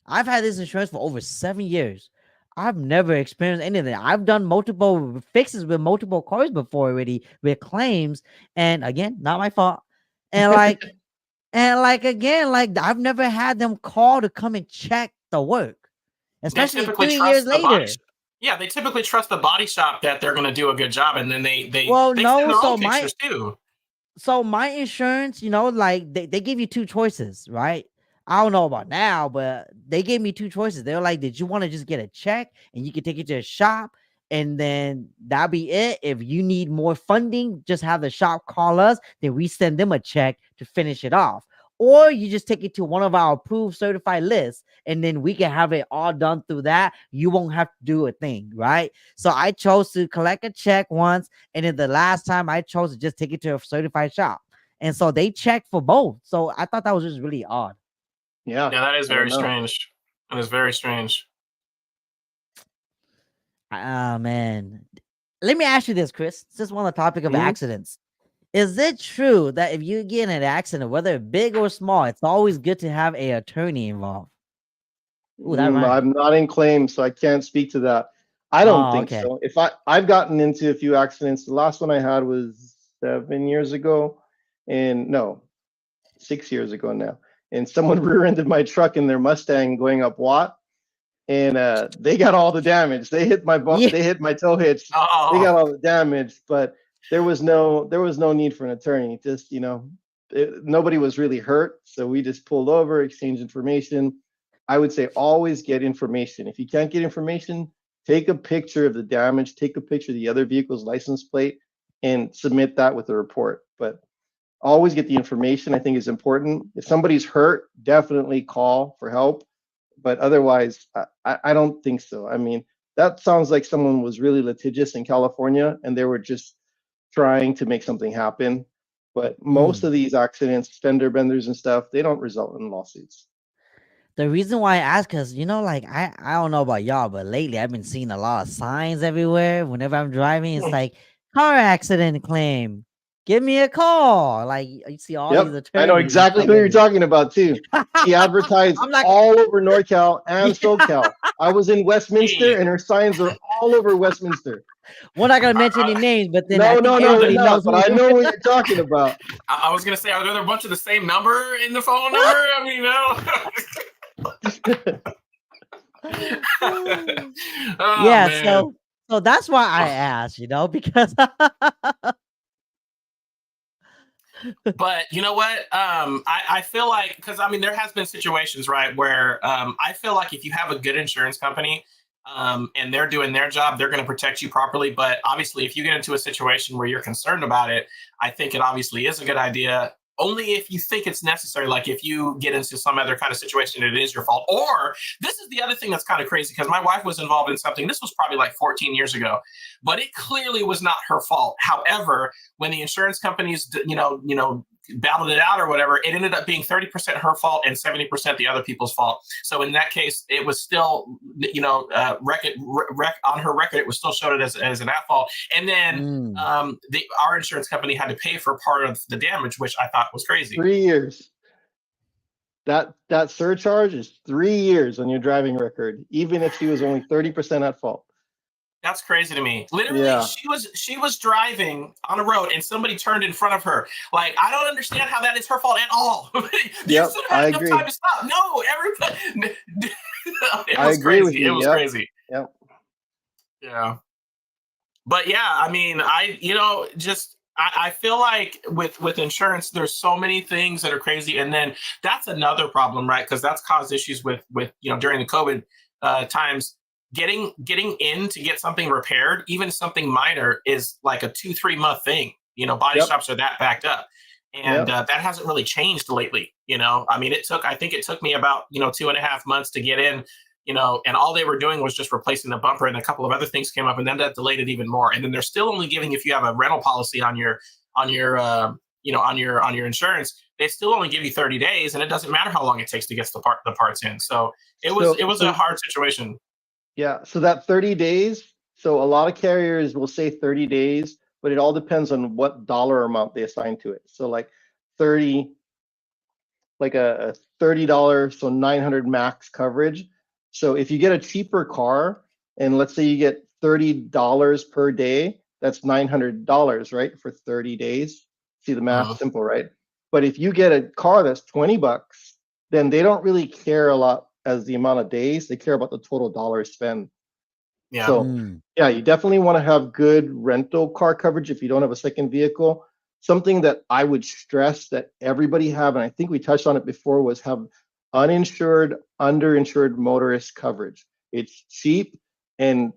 I've had this insurance for over 7 years. I've never experienced anything. I've done multiple fixes with multiple cars before already with claims, and again, not my fault. And like, and like again, like I've never had them call to come and check the work, They especially typically 3 years trust the body. later. Yeah, they typically trust the body shop that they're going to do a good job, and then Well, they send no, their own pictures too. so my insurance, you know, like they give you two choices, right? I don't know about now, but they gave me two choices. They were like, did you want to just get a check and you can take it to a shop and then that'll be it? If you need more funding, just have the shop call us, then we send them a check to finish it off. Or you just take it to one of our approved certified lists and then we can have it all done through that. You won't have to do a thing, right? So I chose to collect a check once, and then the last time I chose to just take it to a certified shop. And so they checked for both. So I thought that was just really odd. Yeah. Yeah, that is I don't very know. strange. That is very strange. Ah, man. Let me ask you this, Chris. Since we're on the topic of Mhm. accidents, is it true that if you get in an accident, whether big or small, it's always good to have a attorney involved? Ooh, that rhymed. I'm not in claim, so I can't speak to that. I don't Oh, think okay. so. If I've gotten into a few accidents. The last one I had was 7 years ago, and no, 6 years ago now. And someone rear-ended my truck in their Mustang going up Watt, and they got all the damage. They hit my Yeah. they hit my tow hitch. They Oh, got all the damage, but there was no need for an attorney. Just nobody was really hurt, so we just pulled over, exchanged information. I would say always get information. If you can't get information, take a picture of the damage, take a picture of the other vehicle's license plate, and submit that with a report. But always get the information, I think, is important. If somebody's hurt, definitely call for help. But otherwise, I don't think so. I mean, that sounds like someone was really litigious in California and they were just trying to make something happen. But most Mm. of these accidents, fender benders and stuff, they don't result in lawsuits. The reason why I ask, because like I don't know about y'all, but lately I've been seeing a lot of signs everywhere. Whenever I'm driving, it's like car accident claim. Give me a call. Like you see all these Yep, attorneys. I know and exactly stuff who you're everywhere. talking about too. She advertised I'm not. all over NorCal and Yeah. SoCal. I was in Westminster, hey, and her signs are all over Westminster. We're not gonna mention I, any names, but then I No, think no, no, they're everybody not. knows But who. I know what you're talking about. I was gonna say, are there a bunch of the same number in the phone number? I mean, oh Yeah, man. so that's why I asked, because But you know what? I feel like, because I mean, there has been situations, right, where I feel like if you have a good insurance company and they're doing their job, they're going to protect you properly. But obviously, if you get into a situation where you're concerned about it, I think it obviously is a good idea. Only if you think it's necessary, like if you get into some other kind of situation and it is your fault. Or this is the other thing that's kind of crazy because my wife was involved in something. This was probably like 14 years ago, but it clearly was not her fault. However, when the insurance companies, battled it out or whatever, it ended up being 30% her fault and 70% the other people's fault. So in that case, it was still, on her record, it was still showed it as an at fault. And then our insurance company had to pay for part of the damage, which I thought was crazy. 3 years. that surcharge is 3 years on your driving record, even if she was only 30% at fault. That's crazy to me. Literally, Yeah. she was driving on a road and somebody turned in front of her. Like, I don't understand how that is her fault at all. Yep, I enough agree. time to stop. No, everybody. It I was agree with crazy. you. It was Yep. crazy. Yep. Yeah. But yeah, I mean, I feel like with insurance, there's so many things that are crazy, and then that's another problem, right? Because that's caused issues with during the COVID times. Getting in to get something repaired, even something minor, is like a 2-3 month thing. Body Yep. shops are that backed up, and Yep. that hasn't really changed lately. I mean, I think it took me about 2.5 months to get in. And all they were doing was just replacing the bumper, and a couple of other things came up, and then that delayed it even more. And then they're still only giving, if you have a rental policy on your insurance, they still only give you 30 days, and it doesn't matter how long it takes to get the parts in. So it was a hard situation. Yeah, so that 30 days, so a lot of carriers will say 30 days, but it all depends on what dollar amount they assign to it. So like 30, like a $30, so 900 max coverage. So if you get a cheaper car, and let's say you get $30 per day, that's $900, right, for 30 days. See the math, simple, right? But if you get a car that's $20, then they don't really care a lot as the amount of days. They care about the total dollars spent. Yeah. So yeah, you definitely want to have good rental car coverage if you don't have a second vehicle. Something that I would stress that everybody have, and I think we touched on it before, was have uninsured, underinsured motorist coverage. It's cheap, and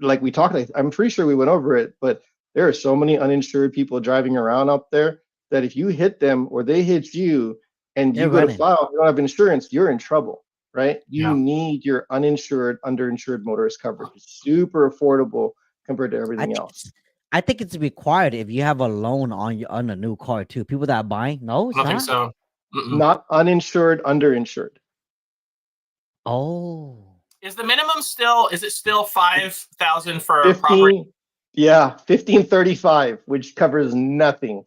like we talked, I'm pretty sure we went over it, but there are so many uninsured people driving around out there that if you hit them or they hit you and you go to file, you don't have insurance, you're in trouble, right? You need your uninsured, underinsured motorist coverage. It's super affordable compared to everything else. I think it's required if you have a loan on a new car too. People that are buying, no, it's I don't not. think so. Not uninsured, underinsured. Oh, is the minimum still? Is it still 5,000 for 15, a property? Yeah, 1535, which covers nothing.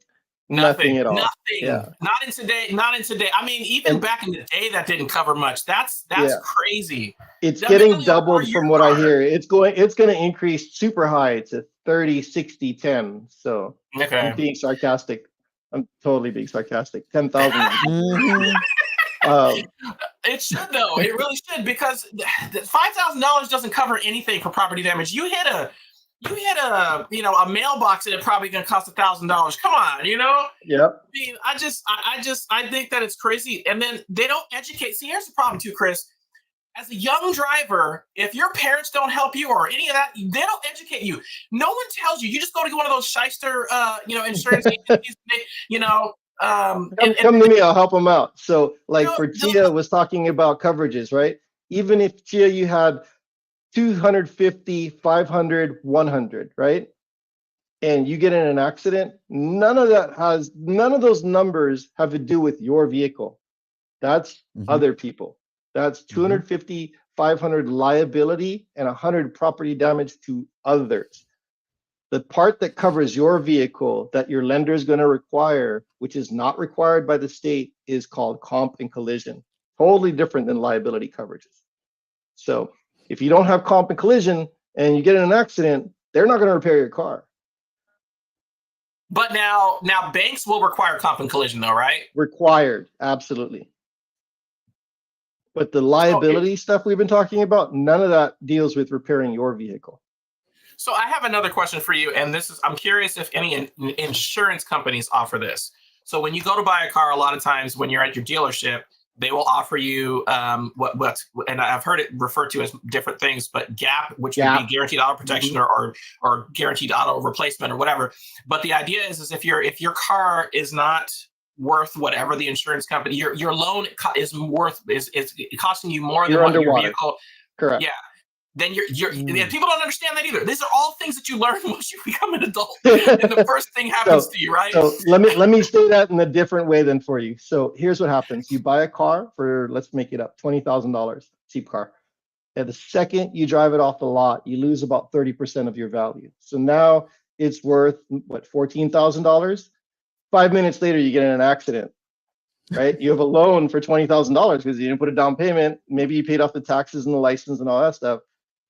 Nothing at all. Nothing. Yeah. Not in today. I mean, even back in the day, that didn't cover much. That's crazy. It's getting doubled from what I hear. It's going to increase super high to 30, 60, 10. So I'm being sarcastic. I'm totally being sarcastic. 10,000. It should though. It really should, because $5,000 doesn't cover anything for property damage. You hit a a mailbox, and it's probably going to cost $1,000. Come on, Yep. I mean, I think that it's crazy. And then they don't educate. See, here's the problem too, Chris. As a young driver, if your parents don't help you or any of that, they don't educate you. No one tells you. You just go to one of those shyster, insurance agencies. Come to me, I'll help them out. So, like for Chia was talking about coverages, right? Even if Chia, you had 250, 500, 100, right? And you get in an accident, none of those numbers have to do with your vehicle. That's other people. That's 250, 500 liability and 100 property damage to others. The part that covers your vehicle that your lender is going to require, which is not required by the state, is called comp and collision. Totally different than liability coverages. So if you don't have comp and collision and you get in an accident, they're not going to repair your car. But now banks will require comp and collision though, right? Required, absolutely. But the liability stuff we've been talking about, none of that deals with repairing your vehicle. So I have another question for you, and I'm curious if any insurance companies offer this. So when you go to buy a car, a lot of times when you're at your dealership, they will offer you and I've heard it referred to as different things, but GAP, which would be guaranteed auto protection or guaranteed auto replacement or whatever. But the idea is if your car is not worth whatever the insurance company, your loan is costing you more than what your vehicle. Correct. Yeah. Then people don't understand that either. These are all things that you learn once you become an adult, and the first thing happens to you, right? So let me say that in a different way than for you. So here's what happens: you buy a car for, let's make it up, $20,000, cheap car. And the second you drive it off the lot, you lose about 30% of your value. So now it's worth what, $14,000? 5 minutes later, you get in an accident. right? You have a loan for $20,000 because you didn't put a down payment. Maybe you paid off the taxes and the license and all that stuff,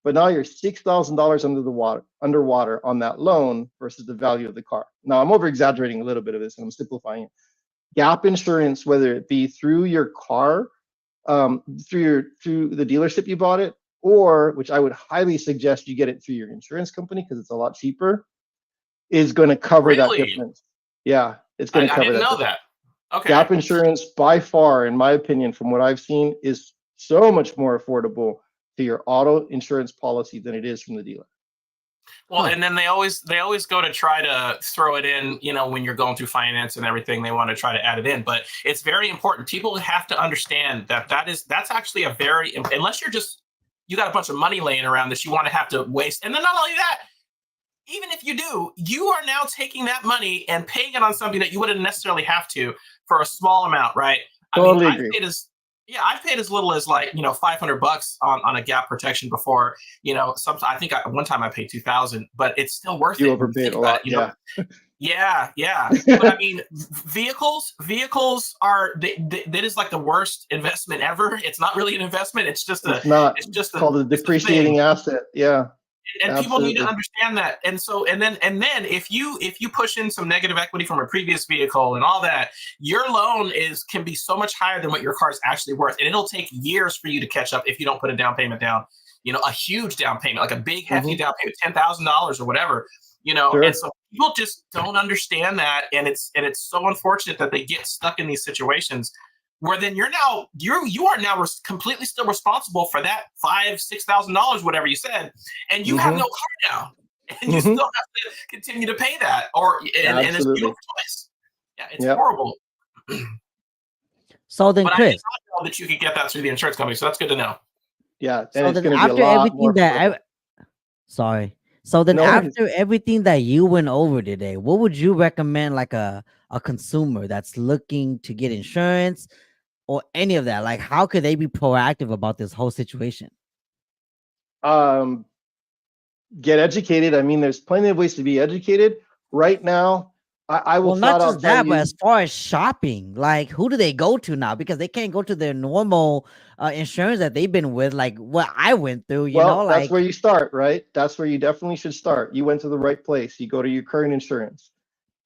but now you're $6,000 underwater on that loan versus the value of the car. Now I'm over exaggerating a little bit of this and I'm simplifying it. Gap insurance, whether it be through your car, through the dealership you bought it, or which I would highly suggest you get it through your insurance company because it's a lot cheaper, is going to cover that Really? difference. Yeah, it's going to I cover didn't that know difference. that. Okay. Gap insurance, by far, in my opinion, from what I've seen, is so much more affordable to your auto insurance policy than it is from the dealer. Well, and then they always go to try to throw it in, when you're going through finance and everything, they want to try to add it in. But it's very important. People have to understand that's actually a very, unless you got a bunch of money laying around that you want to have to waste. And then not only that, even if you do, you are now taking that money and paying it on something that you wouldn't necessarily have to for a small amount, right? Totally agree. I've paid as little as like, $500 on a gap protection before, I think one time I paid 2,000, but it's still worth it. You overpaid a lot. Yeah. But I mean, vehicles are, that is like the worst investment ever. It's not really an investment. It's just called a depreciating asset. Yeah. And absolutely. People need to understand that. And so, and then if you push in some negative equity from a previous vehicle and all that, your loan can be so much higher than what your car is actually worth. And it'll take years for you to catch up if you don't put a down payment down, a huge down payment, like a big, hefty down payment, $10,000 or whatever, Sure. And so people just don't understand that. And it's so unfortunate that they get stuck in these situations where then you are now completely still responsible for that $5,000-$6,000, whatever you said, and you have no car now, and you still have to continue to pay that, and it's your choice. Yeah, it's horrible. So then, but Chris, I did not know that you could get that through the insurance company, so that's good to know. Yeah, so then after everything that after everything that you went over today, what would you recommend, like a consumer that's looking to get insurance or any of that? Like, how could they be proactive about this whole situation? Get educated. I mean, there's plenty of ways to be educated. Right now, I will not just that, but as far as shopping, like, who do they go to now? Because they can't go to their normal insurance that they've been with, like what I went through. That's where you start, right? That's where you definitely should start. You went to the right place. You go to your current insurance,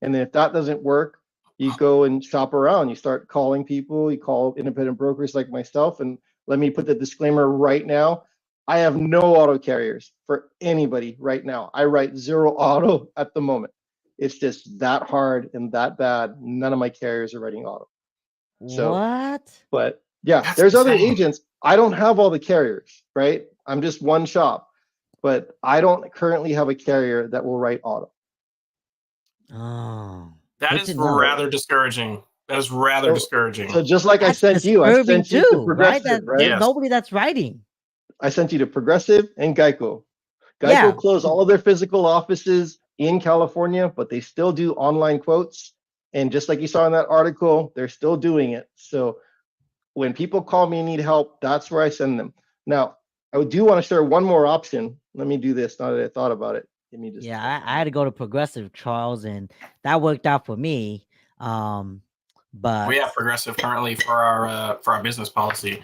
and then if that doesn't work, you go and shop around. You start calling people. You call independent brokers like myself. And let me put the disclaimer right now. I have no auto carriers for anybody right now. I write zero auto at the moment. It's just that hard and that bad. None of my carriers are writing auto. So, what? But yeah, there's other agents. I don't have all the carriers, right? I'm just one shop, but I don't currently have a carrier that will write auto. Oh. That is rather discouraging. That is rather discouraging. So just like I sent you to Progressive, right? Yes. Nobody that's writing. I sent you to Progressive and Geico. Geico closed all of their physical offices in California, but they still do online quotes. And just like you saw in that article, they're still doing it. So when people call me and need help, that's where I send them. Now, I do want to share one more option. Let me do this now that I thought about it. I had to go to Progressive, Charles, and that worked out for me. But we have Progressive currently for our business policy,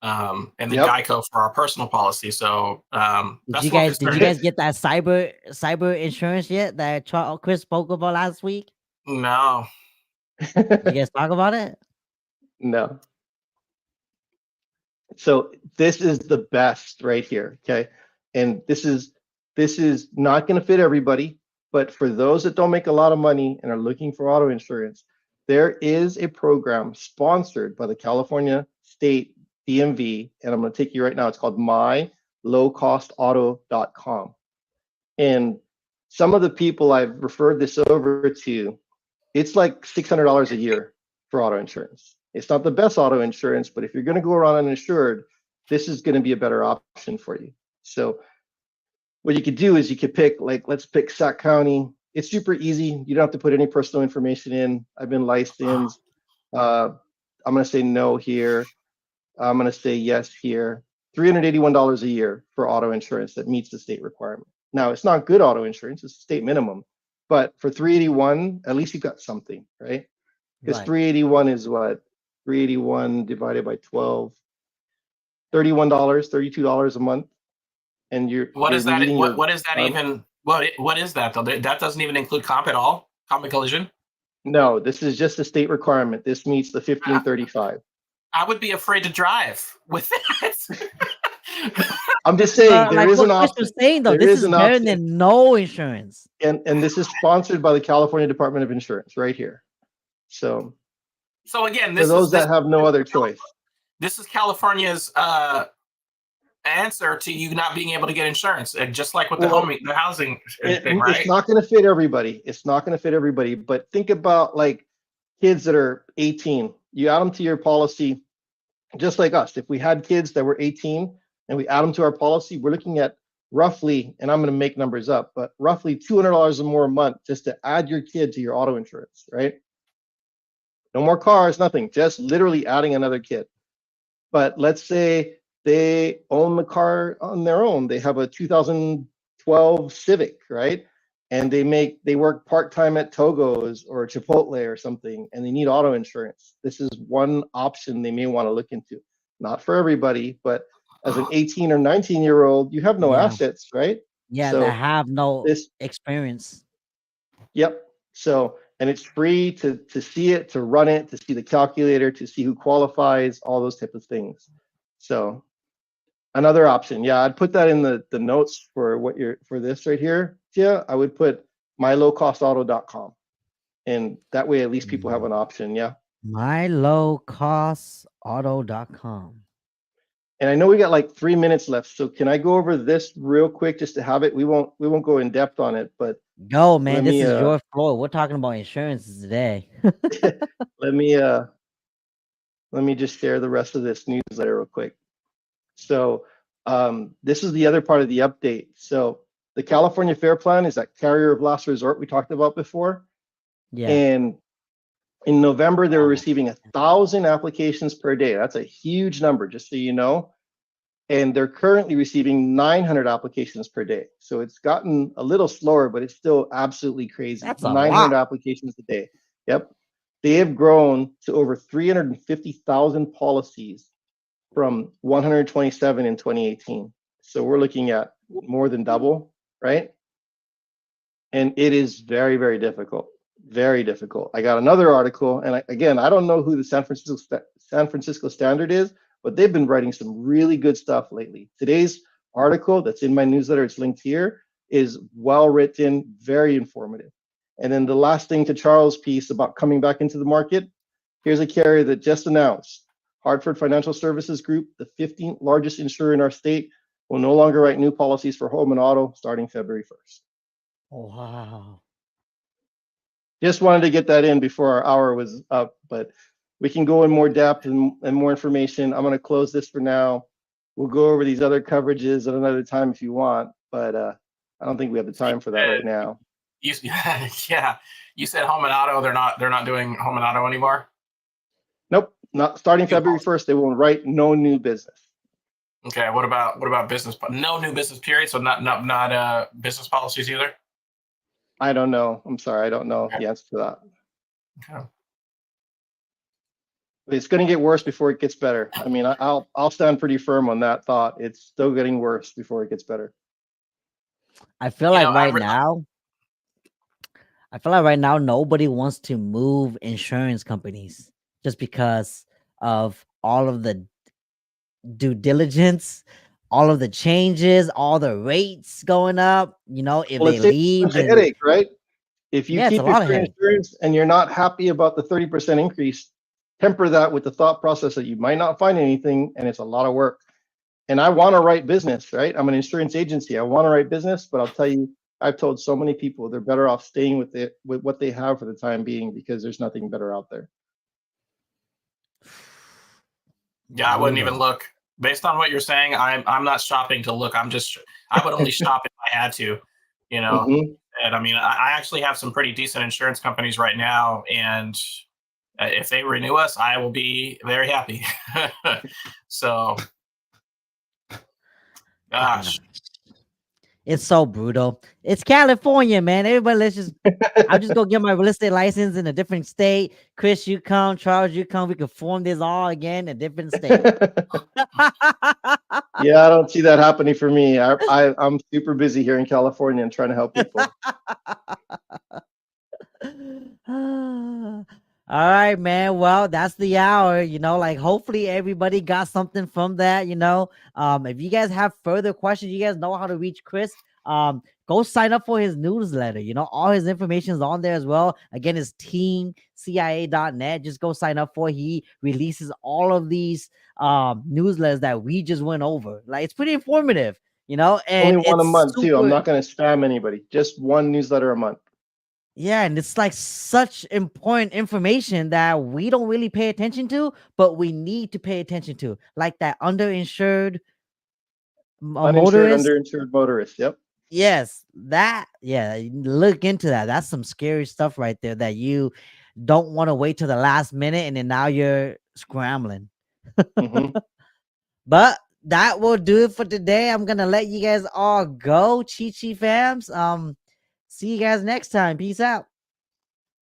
and then Geico for our personal policy. So, did you guys get that cyber insurance yet that Chris spoke about last week? No. Did you guys talk about it? No. So this is the best right here, okay? And this is not going to fit everybody, but for those that don't make a lot of money and are looking for auto insurance, there is a program sponsored by the California State DMV, and I'm going to take you right now. It's called mylowcostauto.com. And some of the people I've referred this over to, it's like $600 a year for auto insurance. It's not the best auto insurance, but if you're going to go around uninsured, this is going to be a better option for you. So what you could do is you could pick, let's pick Sac County. It's super easy. You don't have to put any personal information in. I've been licensed. I'm going to say no here. I'm going to say yes here. $381 a year for auto insurance that meets the state requirement. Now, it's not good auto insurance. It's a state minimum. But for $381, at least you got something, right? Because $381 is what? 381 divided by 12, $31, $32 a month. And you're meeting your what is that even? What is that though? That doesn't even include comp at all. Comp and collision. No, this is just a state requirement. This meets the 1535. I would be afraid to drive with that. I'm just saying there like is what an Chris option. was saying though, There this is is an better option. than no insurance. And this is sponsored by the California Department of Insurance right here. So again, for those that have no other choice. This is California's answer to you not being able to get insurance, just like with the housing thing, right? It's not going to fit everybody. It's not going to fit everybody. But think about like kids that are 18. You add them to your policy, just like us. If we had kids that were 18 and we add them to our policy, we're looking at roughly, and I'm going to make numbers up, but roughly $200 or more a month just to add your kid to your auto insurance, right? No more cars, nothing, just literally adding another kid. But let's say they own the car on their own. They have a 2012 Civic, right? And they work part-time at Togo's or Chipotle or something, and they need auto insurance. This is one option they may want to look into. Not for everybody, but as an 18 or 19-year-old, you have no assets, right? Yeah, So that have no experience. Yep. So, and it's free to see it, to run it, to see the calculator, to see who qualifies, all those type of things. So another option. Yeah, I'd put that in the notes for what for this right here. Yeah, I would put mylowcostauto.com. And that way at least people have an option. Yeah. mylowcostauto.com. And I know we got like 3 minutes left. So can I go over this real quick just to have it? We won't go in depth on it, but go, man. This is your floor. We're talking about insurance today. Let me just share the rest of this newsletter real quick. So this is the other part of the update. So the California Fair Plan is that carrier of last resort we talked about before. Yeah. And in November, they were receiving 1,000 applications per day. That's a huge number, just so you know. And they're currently receiving 900 applications per day. So it's gotten a little slower, but it's still absolutely crazy. That's a 900 lot. applications a day. Yep. They have grown to over 350,000 policies from 127 in 2018. So we're looking at more than double, right? And it is very, very difficult. Very difficult. I got another article, and I don't know who the San Francisco Standard is, but they've been writing some really good stuff lately. Today's article that's in my newsletter, it's linked here, is well written, very informative. And then the last thing to Charles' piece about coming back into the market, here's a carrier that just announced. Hartford Financial Services Group, the 15th largest insurer in our state, will no longer write new policies for home and auto starting February 1st. Oh, wow. Just wanted to get that in before our hour was up, but we can go in more depth and more information. I'm going to close this for now. We'll go over these other coverages at another time if you want, but I don't think we have the time for that right now. Yeah, you said home and auto. They're not doing home and auto anymore. Nope, not starting February 1st. They will write no new business. Okay, what about business? No new business period. So not business policies either. I don't know. I'm sorry, I don't know the answer to that. Okay. It's going to get worse before it gets better. I mean, I'll stand pretty firm on that thought. It's still getting worse before it gets better. I feel like right now nobody wants to move insurance companies just because of all of the due diligence, all of the changes, all the rates going up. You know, if they leave, it's a headache, right? If you keep your headache insurance and you're not happy about the 30% increase, temper that with the thought process that you might not find anything and it's a lot of work. And I want to write business, right? I'm an insurance agency. I want to write business, but I'll tell you, I've told so many people they're better off staying with what they have for the time being because there's nothing better out there. Yeah, I wouldn't even look. Based on what you're saying, I'm not shopping to look. I would only shop if I had to, you know. Mm-hmm. And I mean, I actually have some pretty decent insurance companies right now, and if they renew us, I will be very happy. So, gosh, It's so brutal. It's California, man. Everybody, I'll just go get my real estate license in a different state. Chris, you come. Charles, you come. We can form this all again in a different state. Yeah, I don't see that happening for me. I'm super busy here in California and trying to help people. All right, man. Well, that's the hour. Like hopefully everybody got something from that. If you guys have further questions, you guys know how to reach Chris. Go sign up for his newsletter. All his information is on there as well. Again, it's teamcia.net. Just go sign up for. He releases all of these newsletters that we just went over. Like it's pretty informative. And Only one a it's month too. I'm super- not going to spam anybody. Just one newsletter a month. Yeah, and it's like such important information that we don't really pay attention to, but we need to pay attention to, like that underinsured Uninsured, motorist. underinsured motorist. Yep. Yes, look into that. That's some scary stuff right there that you don't want to wait till the last minute and then now you're scrambling. Mhm. But that will do it for today. I'm gonna let you guys all go, Chi Chi fams. See you guys next time. Peace out.